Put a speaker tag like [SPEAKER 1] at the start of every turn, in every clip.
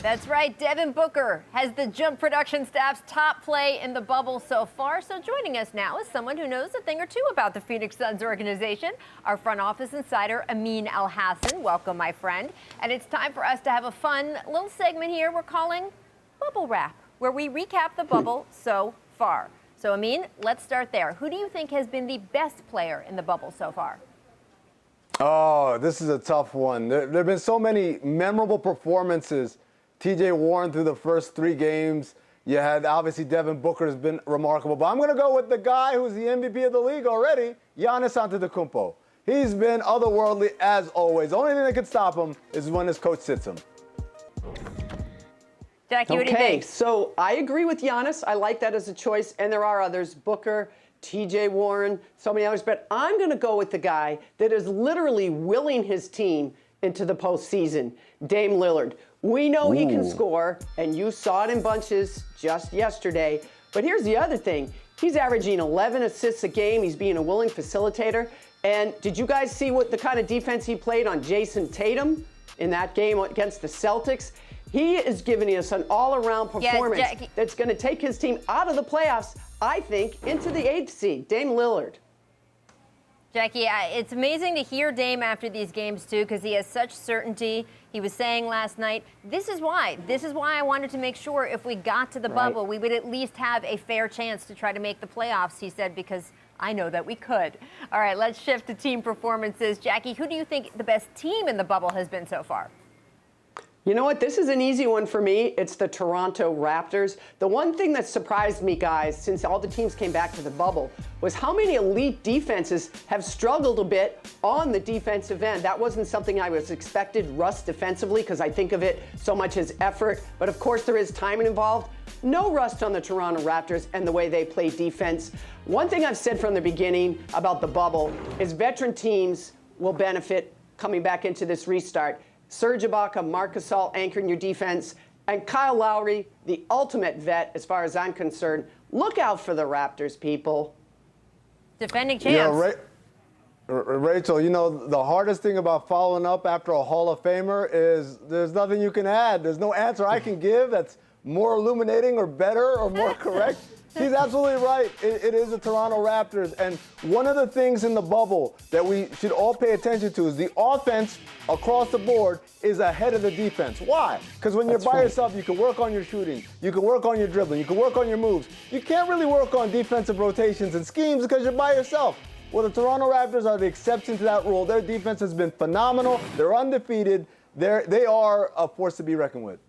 [SPEAKER 1] That's right. Devin Booker has the Jump Production staff's top play in the bubble so far. So joining us now is someone who knows a thing or two about the Phoenix Suns organization, our front office insider, Amin Elhassan. Welcome, my friend. And it's time for us to have a fun little segment here we're calling Bubble Wrap, where we recap the bubble so far. So, Amin, let's start there. Who do you think has been the best player in the bubble so far?
[SPEAKER 2] Oh, this is a tough one. There have been so many memorable performances. TJ Warren through the first 3 games. You had, obviously, Devin Booker has been remarkable. But I'm going to go with the guy who's the MVP of the league already, Giannis Antetokounmpo. He's been otherworldly as always. The only thing that can stop him is when his coach sits him.
[SPEAKER 1] Jackie, what do you think?
[SPEAKER 3] So I agree with Giannis. I like that as a choice. And there are others, Booker, TJ Warren, so many others. But I'm going to go with the guy that is literally willing his team into the postseason, Dame Lillard. We know he can score, and you saw it in bunches just yesterday. But here's the other thing. He's averaging 11 assists a game. He's being a willing facilitator. And did you guys see what the kind of defense he played on Jason Tatum in that game against the Celtics? He is giving us an all-around performance that's going to take his team out of the playoffs, I think, into the 8th seed. Dame Lillard.
[SPEAKER 1] Jackie, it's amazing to hear Dame after these games, too, because he has such certainty. He was saying last night, this is why I wanted to make sure if we got to the bubble, we would at least have a fair chance to try to make the playoffs, he said, because I know that we could. All right, let's shift to team performances. Jackie, who do you think the best team in the bubble has been so far?
[SPEAKER 3] You know what? This is an easy one for me. It's the Toronto Raptors. The one thing that surprised me, guys, since all the teams came back to the bubble, was how many elite defenses have struggled a bit on the defensive end. That wasn't something I was expected, rust defensively, because I think of it so much as effort. But of course, there is timing involved. No rust on the Toronto Raptors and the way they play defense. One thing I've said from the beginning about the bubble is veteran teams will benefit coming back into this restart. Serge Ibaka, Marc Gasol anchoring your defense, and Kyle Lowry, the ultimate vet as far as I'm concerned. Look out for the Raptors, people.
[SPEAKER 1] Defending champs.
[SPEAKER 2] Yeah, Rachel, you know, the hardest thing about following up after a Hall of Famer is there's nothing you can add. There's no answer I can give that's more illuminating or better or more correct. He's absolutely right. It is the Toronto Raptors. And one of the things in the bubble that we should all pay attention to is the offense across the board is ahead of the defense. Why? Because when you're by yourself, you can work on your shooting. You can work on your dribbling. You can work on your moves. You can't really work on defensive rotations and schemes because you're by yourself. Well, the Toronto Raptors are the exception to that rule. Their defense has been phenomenal. They're undefeated. They are a force to be reckoned with.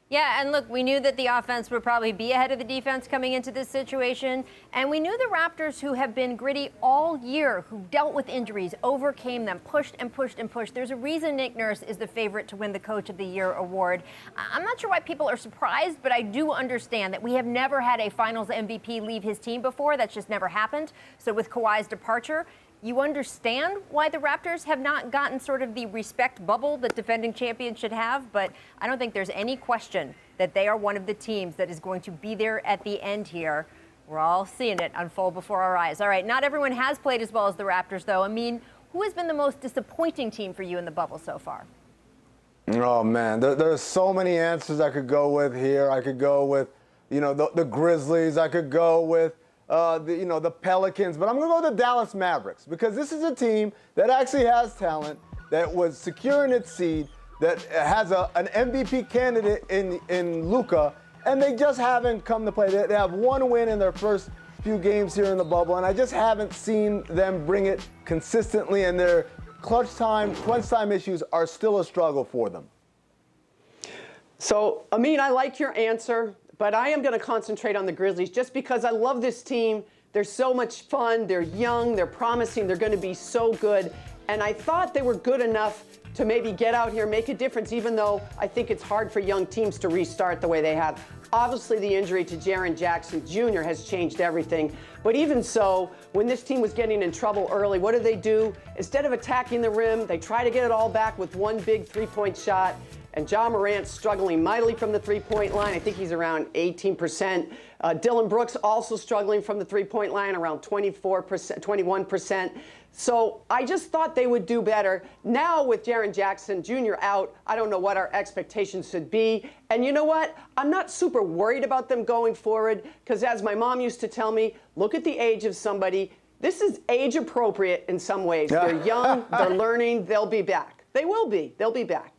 [SPEAKER 1] Yeah, and look, we knew that the offense would probably be ahead of the defense coming into this situation. And we knew the Raptors, who have been gritty all year, who dealt with injuries, overcame them, pushed and pushed and pushed. There's a reason Nick Nurse is the favorite to win the Coach of the Year award. I'm not sure why people are surprised, but I do understand that we have never had a Finals MVP leave his team before. That's just never happened. So with Kawhi's departure, you understand why the Raptors have not gotten sort of the respect bubble that defending champions should have, but I don't think there's any question that they are one of the teams that is going to be there at the end here. We're all seeing it unfold before our eyes. All right, not everyone has played as well as the Raptors, though. I mean, who has been the most disappointing team for you in the bubble so far?
[SPEAKER 2] Oh, man, there's so many answers I could go with here. I could go with, you know, the Grizzlies. I could go with the Pelicans, but I'm going to go with the Dallas Mavericks because this is a team that actually has talent, that was securing its seed, that has an MVP candidate in Luka, and they just haven't come to play. They have one win in their first few games here in the bubble, and I just haven't seen them bring it consistently, and their crunch time issues are still a struggle for them.
[SPEAKER 3] So, Amin, I like your answer. But I am going to concentrate on the Grizzlies just because I love this team. They're so much fun. They're young. They're promising. They're going to be so good. And I thought they were good enough to maybe get out here, make a difference, even though I think it's hard for young teams to restart the way they have. Obviously, the injury to Jaren Jackson Jr. has changed everything. But even so, when this team was getting in trouble early, what do? Instead of attacking the rim, they try to get it all back with one big three-point shot. And Ja Morant's struggling mightily from the three-point line. I think he's around 18%. Dylan Brooks also struggling from the three-point line, around 24%, 21%. So I just thought they would do better. Now with Jaren Jackson Jr. out, I don't know what our expectations should be. And you know what? I'm not super worried about them going forward because as my mom used to tell me, look at the age of somebody. This is age appropriate in some ways. They're young, they're learning, they'll be back. They will be. They'll be back.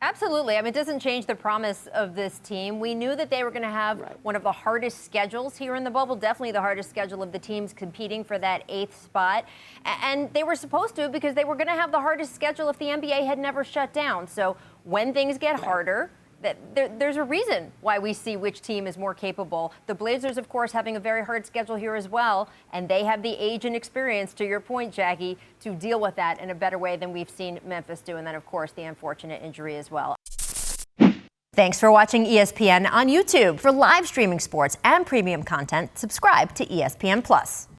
[SPEAKER 1] Absolutely. I mean, it doesn't change the promise of this team. We knew that they were going to have one of the hardest schedules here in the bubble, definitely the hardest schedule of the teams competing for that 8th spot. And they were supposed to because they were going to have the hardest schedule if the NBA had never shut down. So when things get harder, there's a reason why we see which team is more capable. The Blazers, of course, having a very hard schedule here as well, and they have the age and experience, to your point, Jackie, to deal with that in a better way than we've seen Memphis do. And then, of course, the unfortunate injury as well. Thanks for watching ESPN on YouTube. For live streaming sports and premium content, subscribe to ESPN+.